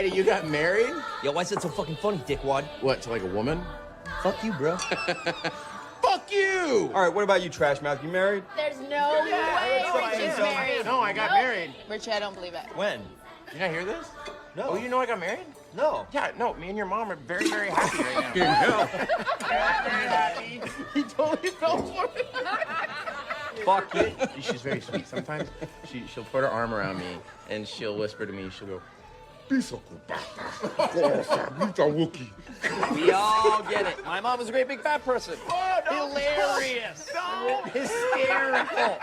Daddy, you got married? Yo, why is it so fucking funny, dickwad? What, to like a woman? Fuck you, bro. Fuck you! All right, what about you, Trash Mouth? You married? There's no way Richard's married. No, I got married. Richard, I don't believe it. When? Did I hear this? No. Oh, you know I got married? No. Yeah, no, me and your mom are very, very happy right now. Very happy. He totally fell for it. Fuck you. She's very sweet. Sometimes she'll put her arm around me and she'll whisper to me, she'll go, Wookie. We all get it. My mom was a great big fat person. Oh, no, Hilarious. No. Hysterical.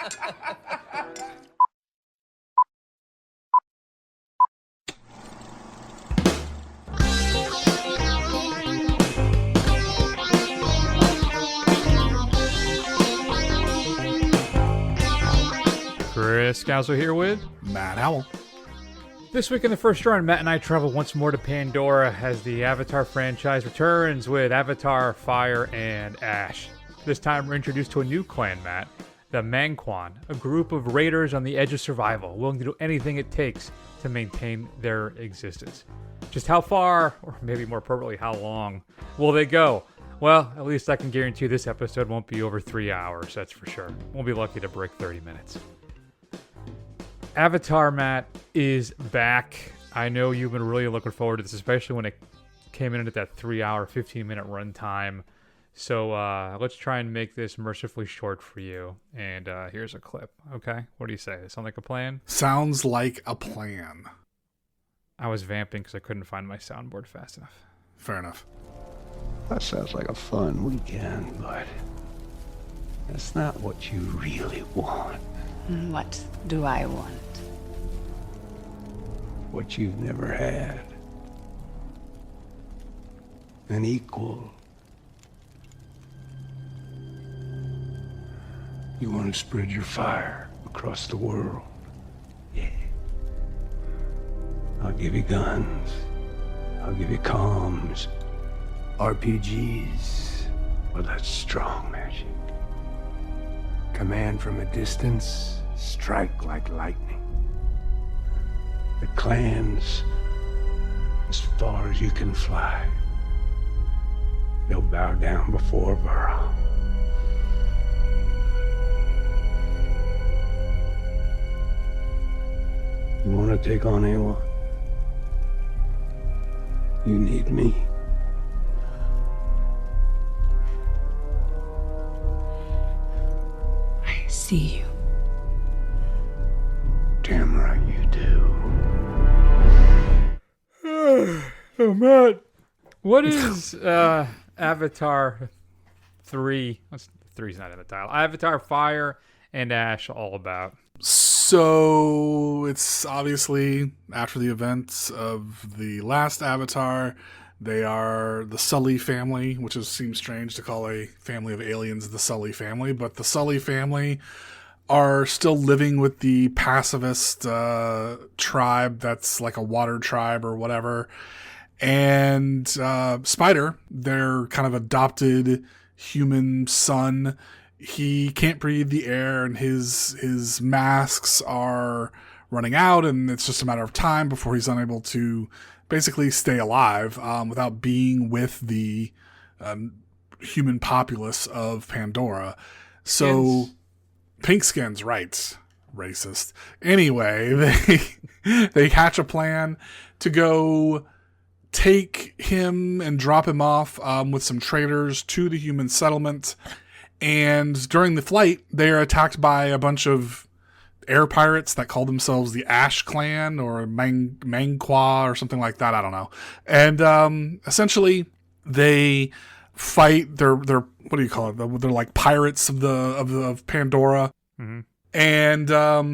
Chris Scouser here with Matt Howell. This week in the first run, Matt and I travel once more to Pandora as the Avatar franchise returns with Avatar, Fire, and Ash. This time we're introduced to a new clan, Matt, the Mangkwan, a group of raiders on the edge of survival, willing to do anything it takes to maintain their existence. Just how far, or maybe more appropriately, how long, will they go? Well, at least I can guarantee you this episode won't be over 3 hours, that's for sure. We'll be lucky to break 30 minutes. Avatar, Matt, is back. I know you've been really looking forward to this, especially when it came in at that 3 hour, 15-minute runtime. So let's try and make this mercifully short for you. And here's a clip, okay? What do you say? Sound like a plan? Sounds like a plan. I was vamping because I couldn't find my soundboard fast enough. Fair enough. That sounds like a fun weekend, but that's not what you really want. What do I want? What you've never had. An equal. You want to spread your fire across the world. Yeah. I'll give you guns. I'll give you comms. RPGs. Well, that's strong magic. Command from a distance. Strike like lightning. The clans, as far as you can fly, they'll bow down before Burrow. You want to take on anyone? You need me. I see you. Damn right you do. Oh, Matt. What is Avatar 3? 3's not in the title. Avatar, Fire, and Ash all about? So it's obviously after the events of the last Avatar. They are the Sully family, which seems strange to call a family of aliens the Sully family, but the Sully family are still living with the pacifist tribe that's like a water tribe or whatever. And Spider, their kind of adopted human son, he can't breathe the air and his masks are running out, and it's just a matter of time before he's unable to basically stay alive without being with the human populace of Pandora. So... Pink Skin's right. Racist. Anyway, they hatch a plan to go take him and drop him off with some traders to the human settlement. And during the flight, they are attacked by a bunch of air pirates that call themselves the Ash Clan or Mangkwan or something like that. I don't know. And essentially, they fight. They're what do you call it? They're like pirates of Pandora. Mm-hmm. And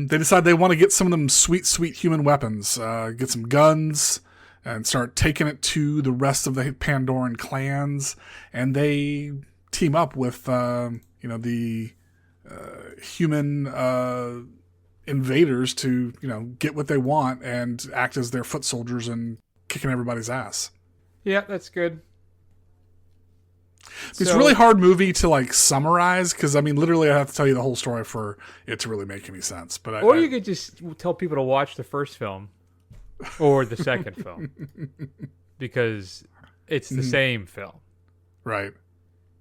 they decide they want to get some of them sweet human weapons, get some guns, and start taking it to the rest of the Pandoran clans. And they team up with the human invaders to get what they want and act as their foot soldiers and kicking everybody's ass. Yeah, that's good. It's a really hard movie to like summarize because literally I have to tell you the whole story for it to really make any sense. But you could just tell people to watch the first film. or the second film, because it's the same film. Right.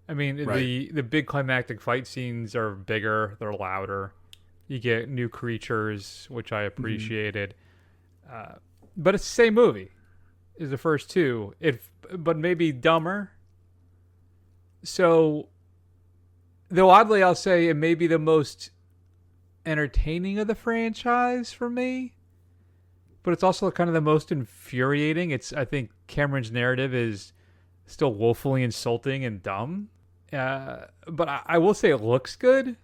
I mean, the big climactic fight scenes are bigger, they're louder. You get new creatures, which I appreciated. But it's the same movie as the first two, but maybe dumber. So, though oddly, I'll say it may be the most entertaining of the franchise for me, but it's also kind of the most infuriating. I think Cameron's narrative is still woefully insulting and dumb. But I will say it looks good,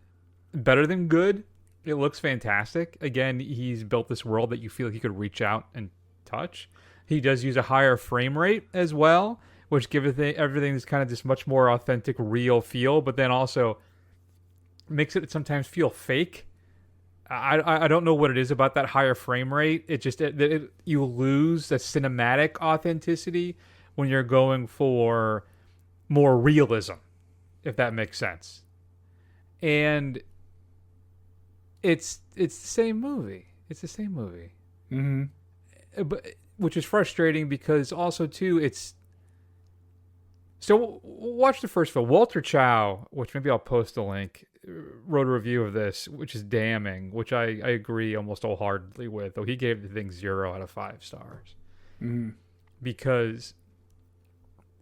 better than good. It looks fantastic. Again, he's built this world that you feel like you could reach out and touch. He does use a higher frame rate as well, which gives everything this kind of this much more authentic, real feel, but then also makes it sometimes feel fake. I don't know what it is about that higher frame rate. You lose the cinematic authenticity when you're going for more realism, if that makes sense. And it's the same movie. It's the same movie. Mm-hmm. But which is frustrating because also too so watch the first film. Walter Chow, which maybe I'll post a link, wrote a review of this, which is damning, which I agree almost wholeheartedly with, though he gave the thing 0 out of 5 stars. Mm. Because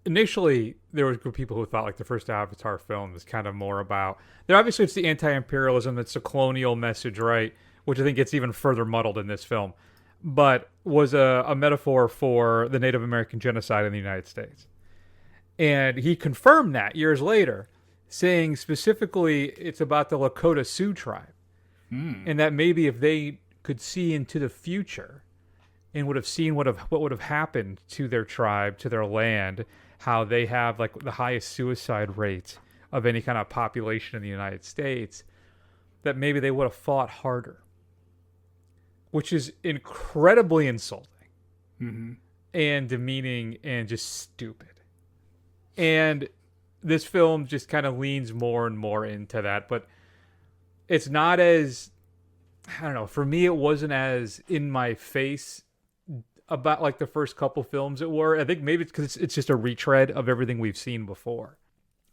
initially there was a group of people who thought like the first Avatar film was kind of more about, obviously it's the anti-imperialism, it's a colonial message, right? Which I think gets even further muddled in this film, but was a metaphor for the Native American genocide in the United States. And he confirmed that years later, saying specifically it's about the Lakota Sioux tribe. And that maybe if they could see into the future and would have seen what would have happened to their tribe, to their land, how they have like the highest suicide rate of any kind of population in the United States, that maybe they would have fought harder. Which is incredibly insulting and demeaning and just stupid. And this film just kind of leans more and more into that, but it's not as, I don't know, for me it wasn't as in my face about like the first couple films it were. I think maybe it's because it's just a retread of everything we've seen before.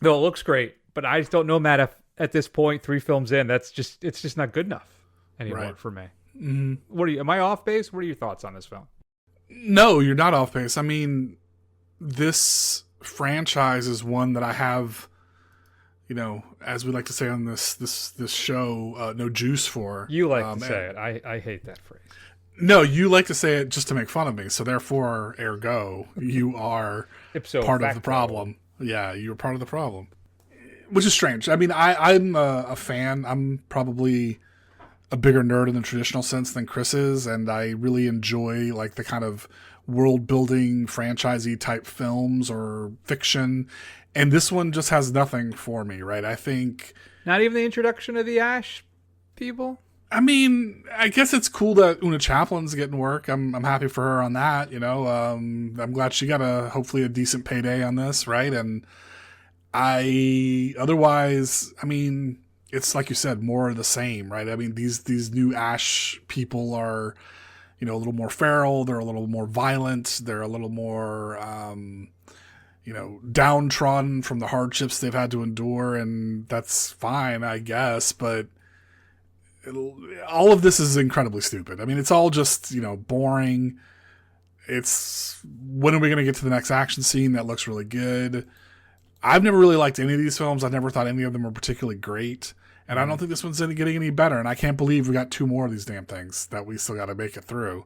Though it looks great, but I just don't know, Matt, if at this point, 3 films in, it's just not good enough anymore for me. Mm-hmm. Am I off base? What are your thoughts on this film? No, you're not off base. I mean, this franchise is one that I have, as we like to say on this show, no juice for. You like to say it. I hate that phrase. No, you like to say it just to make fun of me. So therefore, ergo, you are part of the problem. Yeah, you're part of the problem. Which is strange. I mean, I'm a fan. I'm probably a bigger nerd in the traditional sense than Chris is, and I really enjoy like the kind of world building franchisey type films or fiction, and this one just has nothing for me, right? I think not even the introduction of the Ash people. I mean, I guess it's cool that Una Chaplin's getting work. I'm happy for her on that, I'm glad she got hopefully a decent payday on this, right? And otherwise, I mean, it's like you said, more of the same, right? I mean, these new Ash people are, a little more feral. They're a little more violent. They're a little more, downtrodden from the hardships they've had to endure, and that's fine, I guess. But all of this is incredibly stupid. I mean, it's all just, boring. It's, when are we going to get to the next action scene that looks really good? I've never really liked any of these films. I've never thought any of them were particularly great. And I don't think this one's getting any better. And I can't believe we got 2 more of these damn things that we still got to make it through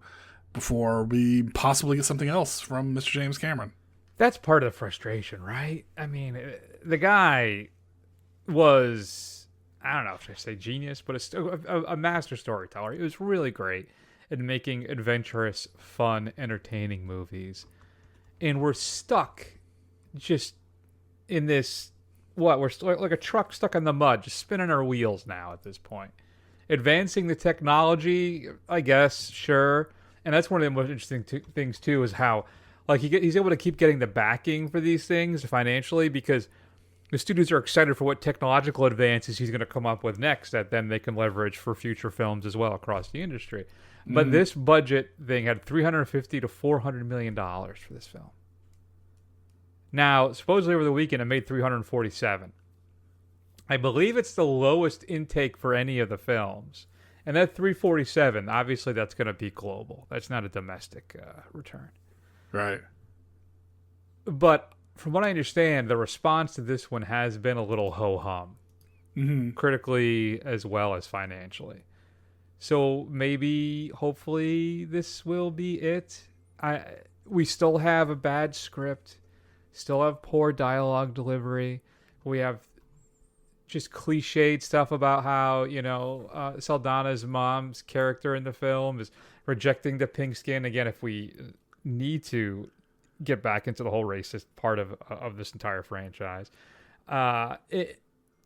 before we possibly get something else from Mr. James Cameron. That's part of the frustration, right? I mean, the guy was, I don't know if I say genius, but a master storyteller. It was really great at making adventurous, fun, entertaining movies. And we're stuck just in this, we're like a truck stuck in the mud, just spinning our wheels now at this point. Advancing the technology, I guess, sure. And that's one of the most interesting things, too, is how like he's able to keep getting the backing for these things financially, because the studios are excited for what technological advances he's going to come up with next that then they can leverage for future films as well across the industry. But this budget thing had $350 to $400 million for this film. Now, supposedly over the weekend, it made $347. I believe it's the lowest intake for any of the films. And that 347, obviously that's going to be global. That's not a domestic return. Right. But from what I understand, the response to this one has been a little ho-hum. Critically as well as financially. So maybe, hopefully, this will be it. We still have a bad script. Still have poor dialogue delivery. We have just cliched stuff about how, Saldana's mom's character in the film is rejecting the pink skin. Again, if we need to get back into the whole racist part of this entire franchise.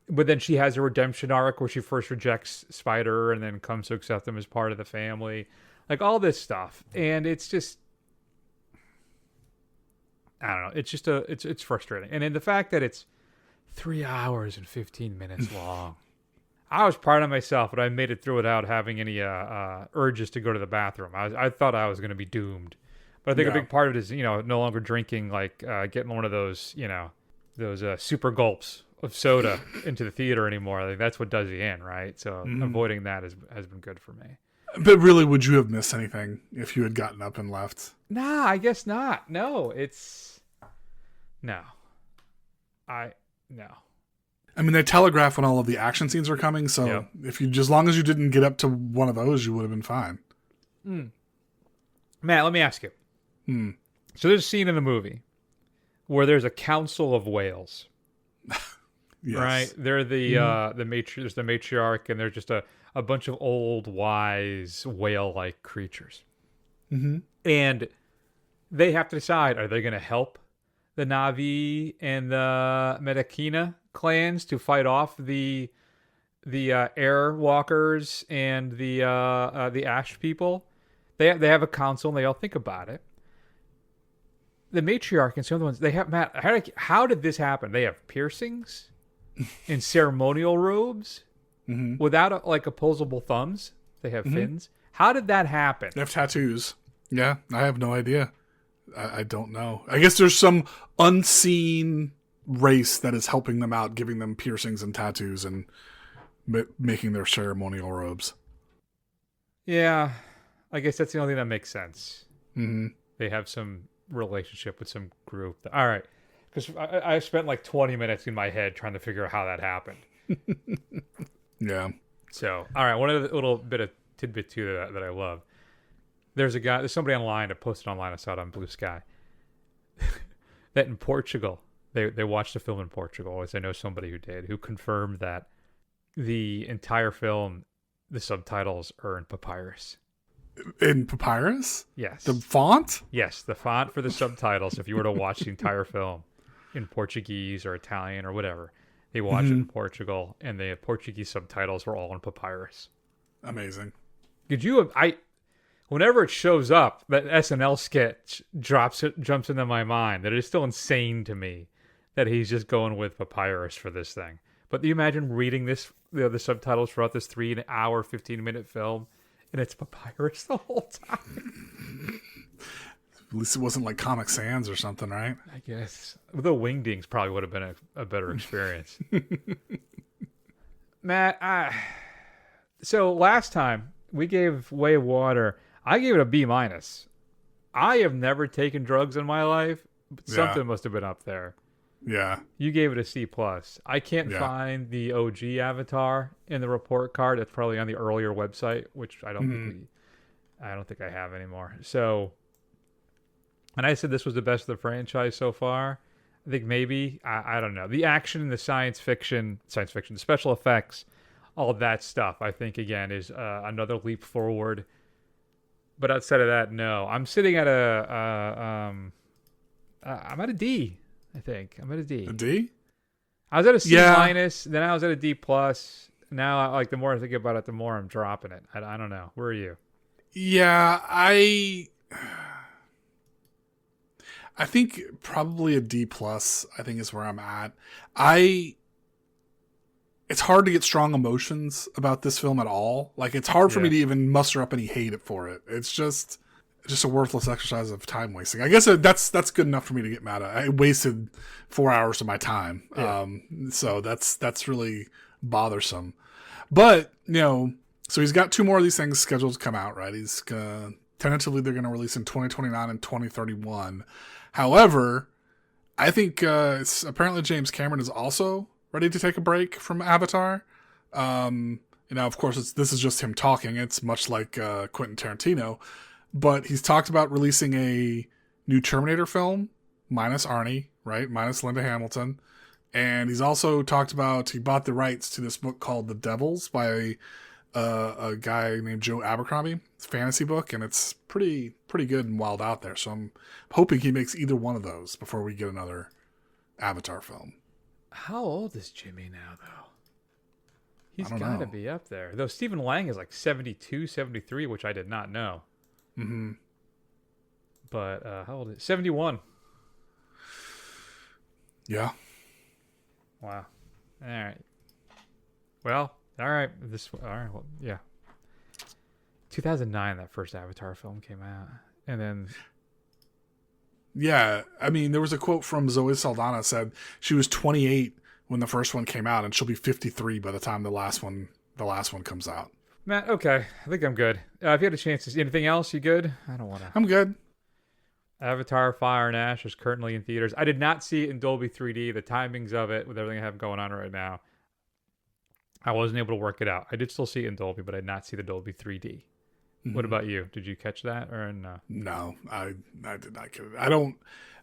But then she has a redemption arc where she first rejects Spider and then comes to accept him as part of the family. Like all this stuff. And it's just, I don't know. It's just it's frustrating. And in the fact that it's 3 hours and 15 minutes long. I was proud of myself, but I made it through without having any urges to go to the bathroom. I thought I was going to be doomed. But I think a big part of it is, no longer drinking, getting one of those, those super gulps of soda into the theater anymore. I think that's what does you in, right? So avoiding that has been good for me. But really, would you have missed anything if you had gotten up and left? Nah, I guess not. No, no. I mean, they telegraph when all of the action scenes are coming, so as long as you didn't get up to one of those, you would have been fine. Matt, let me ask you. So there's a scene in the movie where there's a council of whales. Yes. Right? They're there's the matriarch, and they're just a bunch of old, wise, whale-like creatures. And they have to decide, are they going to help the Na'vi and the Medakina clans to fight off the Airwalkers and the Ash people? They have a council, and they all think about it. The matriarch and some of the ones, they have, Matt, how did this happen? They have piercings and ceremonial robes without opposable thumbs. They have fins. How did that happen? They have tattoos. Yeah, I have no idea. I don't know. I guess there's some unseen race that is helping them out, giving them piercings and tattoos and making their ceremonial robes. Yeah, I guess that's the only thing that makes sense. They have some relationship with some group. All right. Because I spent 20 minutes in my head trying to figure out how that happened. Yeah. So, all right. One other little bit of tidbit too that I love. There's somebody online that posted online, I saw it on Blue Sky, that in Portugal, they watched the film in Portugal, as I know somebody who did, who confirmed that the entire film, the subtitles are in papyrus. In papyrus? Yes. The font? Yes, the font for the subtitles, if you were to watch the entire film in Portuguese or Italian or whatever, they watch it in Portugal, and the Portuguese subtitles were all in papyrus. Amazing. Whenever it shows up, that SNL sketch jumps into my mind. That it is still insane to me that he's just going with papyrus for this thing. But do you imagine reading this, the subtitles throughout this 3 hour, 15-minute film, and it's papyrus the whole time? At least it wasn't like Comic Sans or something, right? I guess. The Wingdings probably would have been a better experience. Matt, so last time we gave Way of Water, I gave it a B-. I have never taken drugs in my life, but something must have been up there. Yeah. You gave it a C+. I can't find the OG Avatar in the report card. It's probably on the earlier website, which I don't think I have anymore. So, and I said this was the best of the franchise so far. I think maybe, I don't know. The action and the science fiction, the special effects, all that stuff, I think, again, is another leap forward. But outside of that, no. I'm sitting at I'm at a D, I think. I'm at a D. A D? I was at a C minus, then I was at a D plus. Now, the more I think about it, the more I'm dropping it. I don't know. Where are you? Yeah, I think probably a D plus, I think is where I'm at. It's hard to get strong emotions about this film at all. Like, it's hard for me to even muster up any hate for it. It's just a worthless exercise of time wasting. I guess that's good enough for me to get mad at. I wasted 4 hours of my time. Yeah. So that's really bothersome. But, so he's got 2 more of these things scheduled to come out, right? Tentatively they're going to release in 2029 and 2031. However, I think apparently James Cameron is also ready to take a break from Avatar. Of course, this is just him talking. It's much like Quentin Tarantino. But he's talked about releasing a new Terminator film, minus Arnie, right? Minus Linda Hamilton. And he's also talked about, he bought the rights to this book called The Devils by a guy named Joe Abercrombie. It's a fantasy book, and it's pretty good and wild out there. So I'm hoping he makes either one of those before we get another Avatar film. How old is Jimmy now, though? He's got to be up there. Though Stephen Lang is like 72, 73, which I did not know. Mm-hmm. But how old is he? 71. Yeah. Wow. All right. Well, all right. Well, yeah. 2009, that first Avatar film came out. And then... Yeah, I mean, there was a quote from Zoe Saldana said she was 28 when the first one came out, and she'll be 53 by the time the last one comes out. Matt, okay. I think I'm good. If you had a chance to see anything else, you good? I don't want to. I'm good. Avatar Fire and Ash is currently in theaters. I did not see it in Dolby 3D. The timings of it, with everything I have going on right now, I wasn't able to work it out. I did still see it in Dolby, but I did not see the Dolby 3D. Mm-hmm. What about you? Did you catch that or no? No, I did not get it.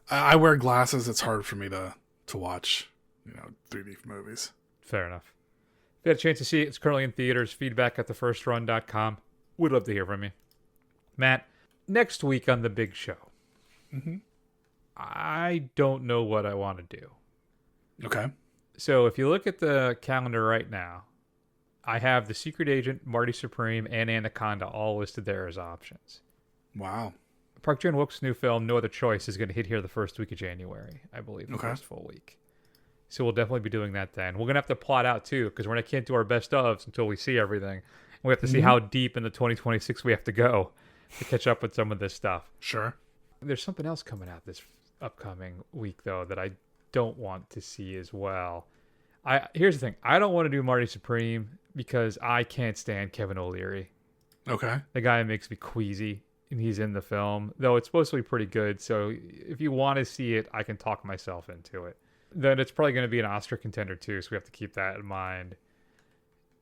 I wear glasses. It's hard for me to watch, 3D movies. Fair enough. If you had a chance to see it, it's currently in theaters. Feedback at thefirstrun.com. We'd love to hear from you. Matt, next week on The Big Show, I don't know what I want to do. Okay. So if you look at the calendar right now, I have The Secret Agent, Marty Supreme, and Anaconda all listed there as options. Wow. Park Chan-wook's new film, No Other Choice, is going to hit here the first week of January, I believe, the first full week. So we'll definitely be doing that then. We're going to have to plot out, too, because we can't do our best ofs until we see everything. We have to see how deep in the 2026 we have to go to catch up with some of this stuff. Sure. There's something else coming out this upcoming week, though, that I don't want to see as well. Here's the thing. I don't want to do Marty Supreme because I can't stand Kevin O'Leary. Okay. The guy makes me queasy, and he's in the film, though it's supposed to be pretty good. So if you want to see it, I can talk myself into it. Then it's probably going to be an Oscar contender too, so we have to keep that in mind.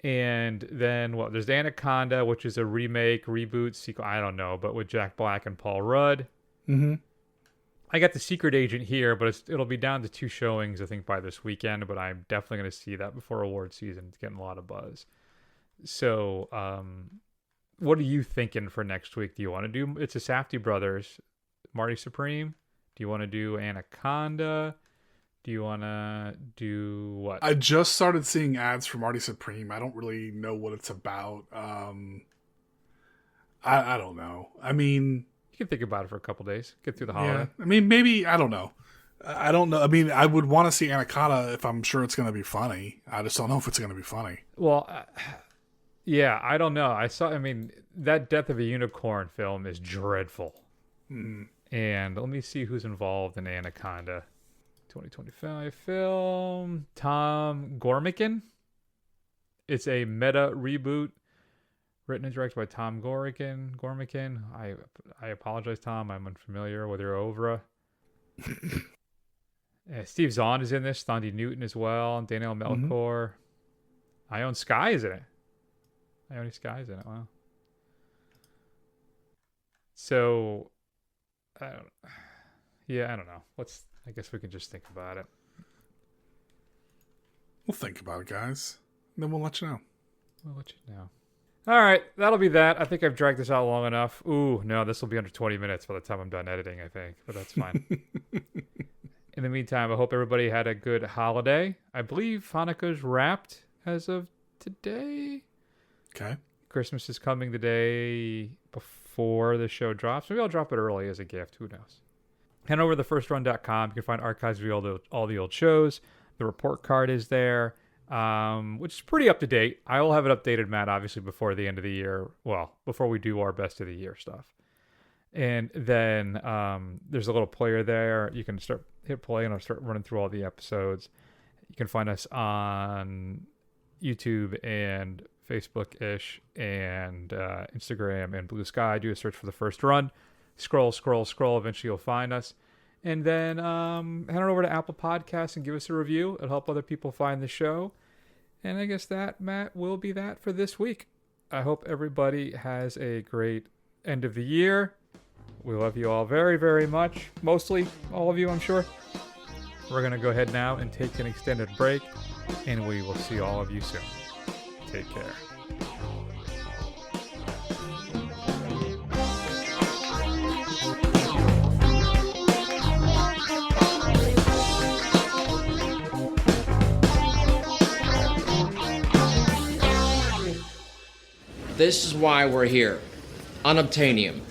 And then there's Anaconda, which is a remake, reboot, sequel, I don't know, but with Jack Black and Paul Rudd. Mm-hmm. I got The Secret Agent here, but it'll be down to 2 showings, I think, by this weekend, but I'm definitely going to see that before award season. It's getting a lot of buzz. So, what are you thinking for next week? Do you want to do, it's a Safdie Brothers, Marty Supreme? Do you want to do Anaconda? Do you want to do what? I just started seeing ads for Marty Supreme. I don't really know what it's about. I don't know. I mean... You can think about it for a couple days. Get through the holiday. Yeah. I mean, maybe, I don't know. I don't know. I mean, I would want to see Anaconda if I'm sure it's going to be funny. I just don't know if it's going to be funny. Well, yeah, I don't know. That Death of a Unicorn film is dreadful. Mm. And let me see who's involved in Anaconda. 2025 film. Tom Gormican. It's a meta reboot. Written and directed by Tom Gormican. I apologize, Tom. I'm unfamiliar with your oeuvre. Steve Zahn is in this. Thandi Newton as well. Danielle Melchior. Ione Skye is in it. Ione Skye is in it. Wow. So, I don't know. I guess we can just think about it. We'll think about it, guys. Then we'll let you know. We'll let you know. All right, that'll be that. I think I've dragged this out long enough. Ooh, no, this will be under 20 minutes by the time I'm done editing, I think. But that's fine. In the meantime, I hope everybody had a good holiday. I believe Hanukkah's wrapped as of today. Okay. Christmas is coming the day before the show drops. Maybe I'll drop it early as a gift. Who knows? Head over to thefirstrun.com. You can find archives of all the old shows. The report card is there, which is pretty up to date. I will have it updated, Matt, obviously before the end of the year. Well, before we do our best of the year stuff. And then there's a little player there. You can hit play and I'll start running through all the episodes. You can find us on YouTube and Facebook-ish and Instagram and Blue Sky. Do a search for The First Run. Scroll. Eventually you'll find us. And then head on over to Apple Podcasts and give us a review. It'll help other people find the show. And I guess that, Matt, will be that for this week. I hope everybody has a great end of the year. We love you all very, very much. Mostly all of you, I'm sure. We're going to go ahead now and take an extended break, and we will see all of you soon. Take care. This is why we're here. Unobtainium.